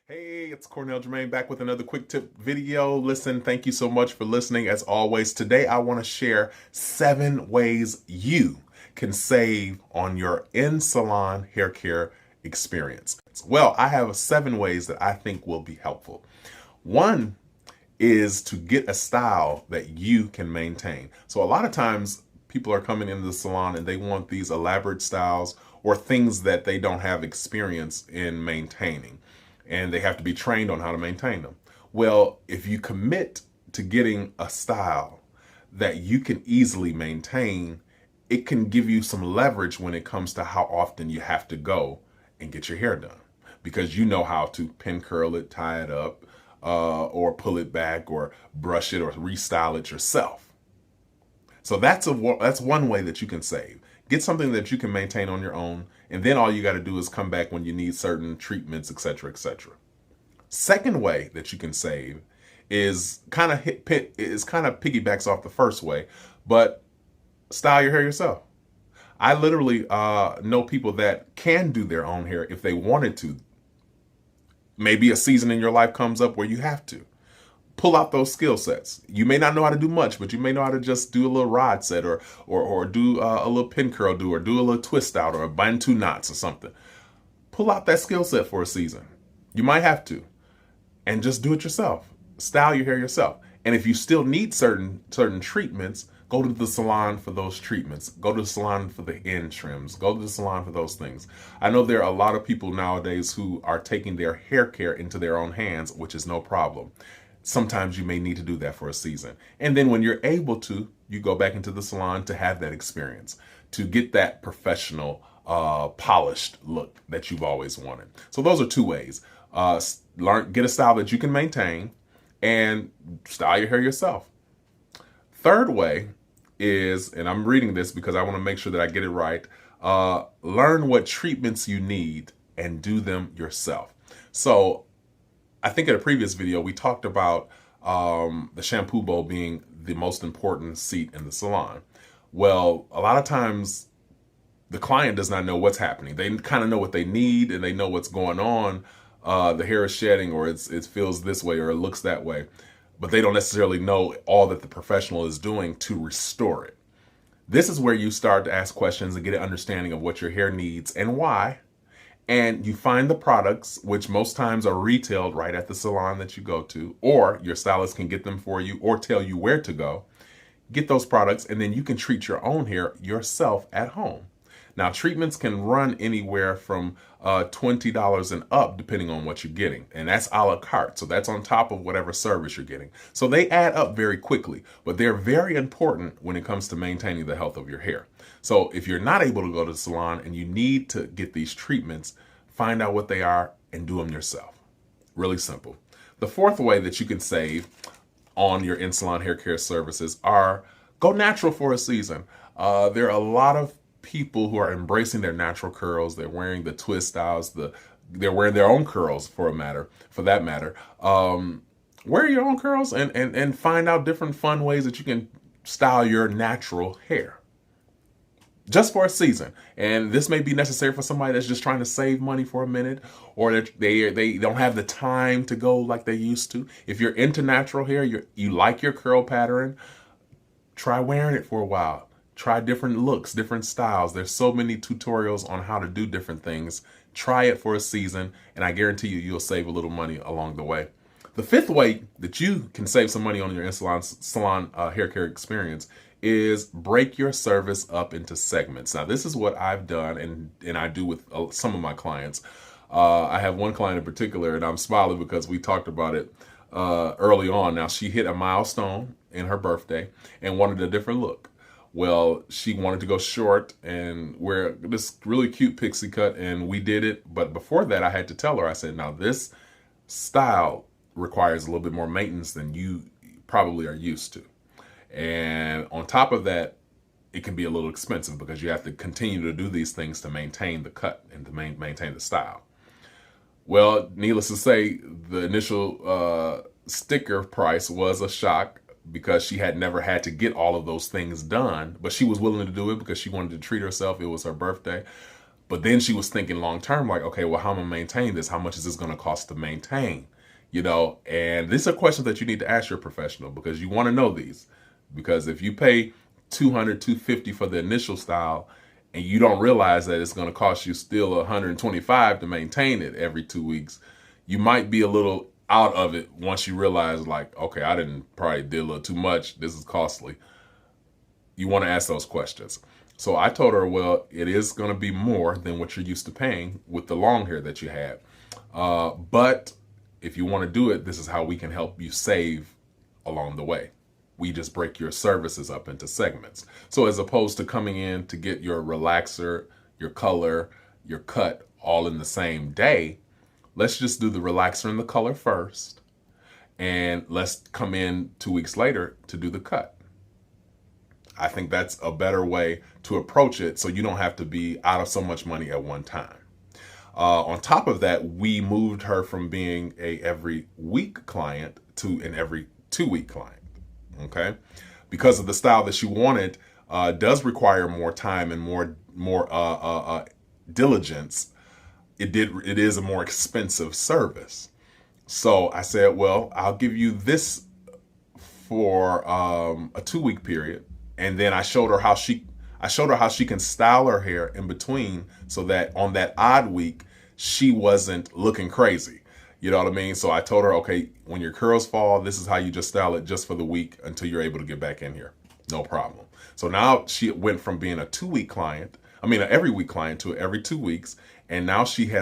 Hey, it's Cornell Jermaine back with another quick tip video. Listen, thank you so much for listening. As always, today I want to share 7 ways you can save on your in-salon hair care experience. Well, I have 7 ways that I think will be helpful. One is to get a style that you can maintain. So a lot of times people are coming into the salon and they want these elaborate styles or things that they don't have experience in maintaining, and they have to be trained on how to maintain them. Well, if you commit to getting a style that you can easily maintain, it can give you some leverage when it comes to how often you have to go and get your hair done, because you know how to pin curl it, tie it up, or pull it back, or brush it, or restyle it yourself. So that's one way that you can save. Get something that you can maintain on your own, and then all you got to do is come back when you need certain treatments, etc., etc. Second way that you can save is kind of piggybacks off the first way, but style your hair yourself. I literally know people that can do their own hair if they wanted to. Maybe a season in your life comes up where you have to. Pull out those skill sets. You may not know how to do much, but you may know how to just do a little rod set, or do a little pin curl do, or do a little twist out, or bind 2 knots or something. Pull out that skill set for a season. You might have to, and just do it yourself. Style your hair yourself. And if you still need certain treatments, go to the salon for those treatments. Go to the salon for the end trims. Go to the salon for those things. I know there are a lot of people nowadays who are taking their hair care into their own hands, which is no problem. Sometimes you may need to do that for a season. And then when you're able to, you go back into the salon to have that experience, to get that professional, polished look that you've always wanted. So those are 2 ways. Get a style that you can maintain, and style your hair yourself. Third way is, and I'm reading this because I want to make sure that I get it right, learn what treatments you need and do them yourself. So I think in a previous video, we talked about the shampoo bowl being the most important seat in the salon. Well, a lot of times the client does not know what's happening. They kind of know what they need, and they know what's going on. The hair is shedding, or it feels this way, or it looks that way. But they don't necessarily know all that the professional is doing to restore it. This is where you start to ask questions and get an understanding of what your hair needs and why. And you find the products, which most times are retailed right at the salon that you go to, or your stylist can get them for you or tell you where to go. Get those products, and then you can treat your own hair yourself at home. Now, treatments can run anywhere from $20 and up, depending on what you're getting. And that's a la carte. So that's on top of whatever service you're getting. So they add up very quickly, but they're very important when it comes to maintaining the health of your hair. So if you're not able to go to the salon and you need to get these treatments, find out what they are and do them yourself. Really simple. The fourth way that you can save on your in-salon hair care services are go natural for a season. There are a lot of people who are embracing their natural curls. They're wearing the twist styles. They're wearing their own curls for that matter. Wear your own curls and find out different fun ways that you can style your natural hair, just for a season. And this may be necessary for somebody that's just trying to save money for a minute, or that they don't have the time to go like they used to. If you're into natural hair, you like your curl pattern, try wearing it for a while. Try different looks, different styles. There's so many tutorials on how to do different things. Try it for a season, and I guarantee you'll save a little money along the way. The fifth way that you can save some money on your salon hair care experience is break your service up into segments. Now, this is what I've done, and I do with some of my clients. I have one client in particular, and I'm smiling because we talked about it early on. Now, she hit a milestone in her birthday and wanted a different look. Well, she wanted to go short and wear this really cute pixie cut, and we did it. But before that, I had to tell her, I said, now this style requires a little bit more maintenance than you probably are used to. And on top of that, it can be a little expensive because you have to continue to do these things to maintain the cut and to maintain the style. Well, needless to say, the initial sticker price was a shock, because she had never had to get all of those things done, but she was willing to do it because she wanted to treat herself. It was her birthday. But then she was thinking long term, like, okay, well, how am I going to maintain this? How much is this going to cost to maintain? You know, and these are questions that you need to ask your professional, because you want to know these. Because if you pay $200, $250 for the initial style, and you don't realize that it's going to cost you still $125 to maintain it every 2 weeks, you might be a little out of it once you realize, like, okay, I probably did a little too much. This is costly. You want to ask those questions. So I told her, well, it is going to be more than what you're used to paying with the long hair that you had. But if you want to do it, this is how we can help you save along the way. We just break your services up into segments. So as opposed to coming in to get your relaxer, your color, your cut all in the same day, let's just do the relaxer and the color first. And let's come in 2 weeks later to do the cut. I think that's a better way to approach it, so you don't have to be out of so much money at one time. On top of that, we moved her from being a every week client to an every 2 week client. Okay, because of the style that she wanted does require more time and more diligence. It is a more expensive service. So I said, well, I'll give you this for a 2 week period. And then I showed her how she can style her hair in between, so that on that odd week, she wasn't looking crazy. You know what I mean? So I told her, okay, when your curls fall, this is how you just style it just for the week until you're able to get back in here. No problem. So now she went from being an every week client to every 2 weeks. And now she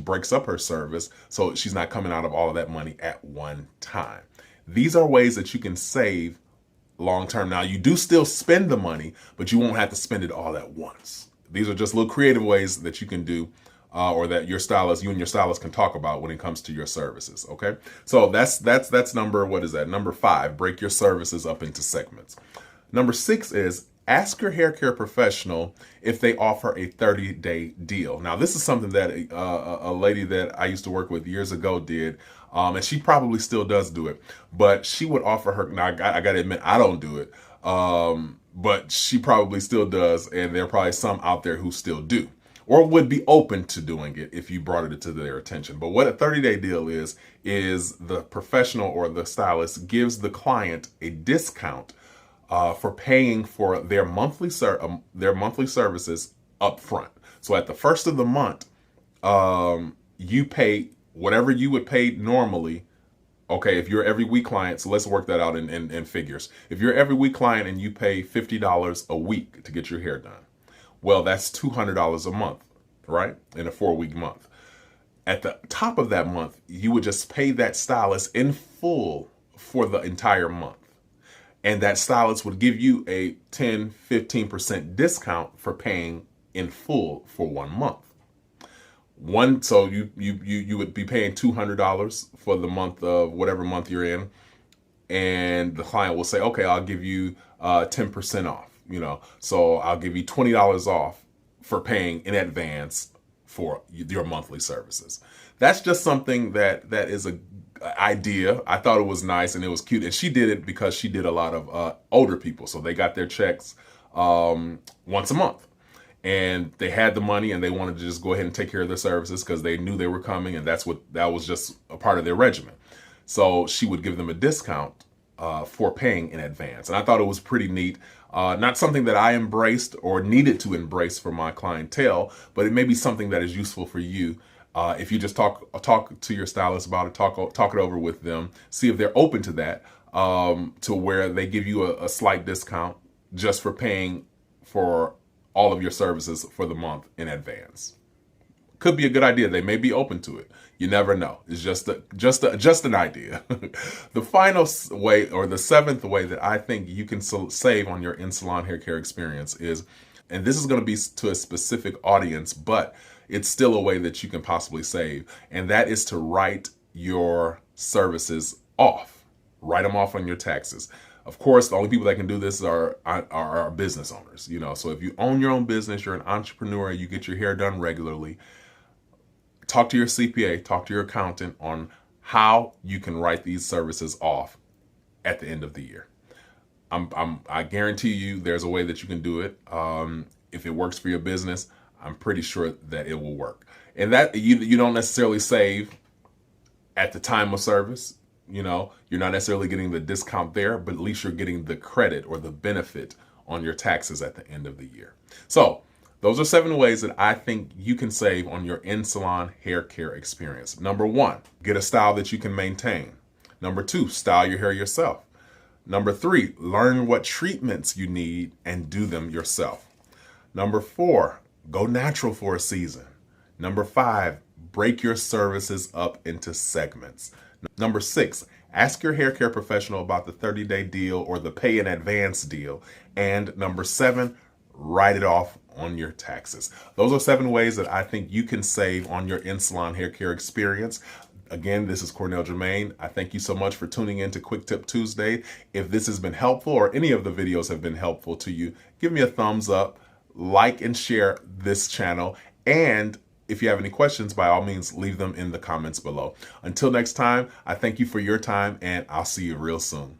breaks up her service, so she's not coming out of all of that money at one time. These are ways that you can save long term. Now, you do still spend the money, but you won't have to spend it all at once. These are just little creative ways that you can do, or that you and your stylist can talk about when it comes to your services. Okay, so that's number 5. Break your services up into segments. Number 6 is ask your hair care professional if they offer a 30-day deal. Now, this is something that a lady that I used to work with years ago did. And she probably still does do it, but she would offer her. Now, I got to admit, I don't do it, but she probably still does, and there are probably some out there who still do, or would be open to doing it if you brought it to their attention. But what a 30-day deal is the professional or the stylist gives the client a discount for paying for their monthly services up front. So at the first of the month, you pay whatever you would pay normally. Okay, if you're every week client, so let's work that out in figures. If you're every week client and you pay $50 a week to get your hair done, well, that's $200 a month, right? In a 4-week month. At the top of that month, you would just pay that stylist in full for the entire month. And that stylist would give you a 10-15% discount for paying in full for 1 month. So you would be paying $200 for the month of whatever month you're in, and the client will say, okay, I'll give you 10% off. So I'll give you $20 off for paying in advance for your monthly services. That's just something that is a idea. I thought it was nice and it was cute, and she did it because she did a lot of older people, so they got their checks once a month. And they had the money and they wanted to just go ahead and take care of their services because they knew they were coming, and that was just a part of their regimen. So she would give them a discount for paying in advance. And I thought it was pretty neat. Not something that I embraced or needed to embrace for my clientele, but it may be something that is useful for you. If you just talk to your stylist about it, talk it over with them, see if they're open to that, to where they give you a slight discount just for paying for all of your services for the month in advance. Could be a good idea. They may be open to it. You never know. It's just an idea. The final way, or the 7th way that I think you can save on your in-salon hair care experience is, and this is going to be to a specific audience, but it's still a way that you can possibly save, and that is to write your services off. Write them off on your taxes. Of course, the only people that can do this are business owners. So if you own your own business, you're an entrepreneur, you get your hair done regularly, talk to your CPA, talk to your accountant on how you can write these services off at the end of the year. I guarantee you there's a way that you can do it. If it works for your business, I'm pretty sure that it will work. And that you don't necessarily save at the time of service. You know, you're not necessarily getting the discount there, but at least you're getting the credit or the benefit on your taxes at the end of the year. So those are 7 ways that I think you can save on your in-salon hair care experience. Number 1, get a style that you can maintain. Number 2, style your hair yourself. Number 3, learn what treatments you need and do them yourself. Number 4, go natural for a season. Number 5, break your services up into segments. Number 6, ask your hair care professional about the 30-day deal or the pay in advance deal. And number 7, write it off on your taxes. Those are 7 ways that I think you can save on your in-salon hair care experience. Again, this is Cornell Jermaine. I thank you so much for tuning in to Quick Tip Tuesday. If this has been helpful or any of the videos have been helpful to you, give me a thumbs up, like and share this channel. And if you have any questions, by all means, leave them in the comments below. Until next time, I thank you for your time and I'll see you real soon.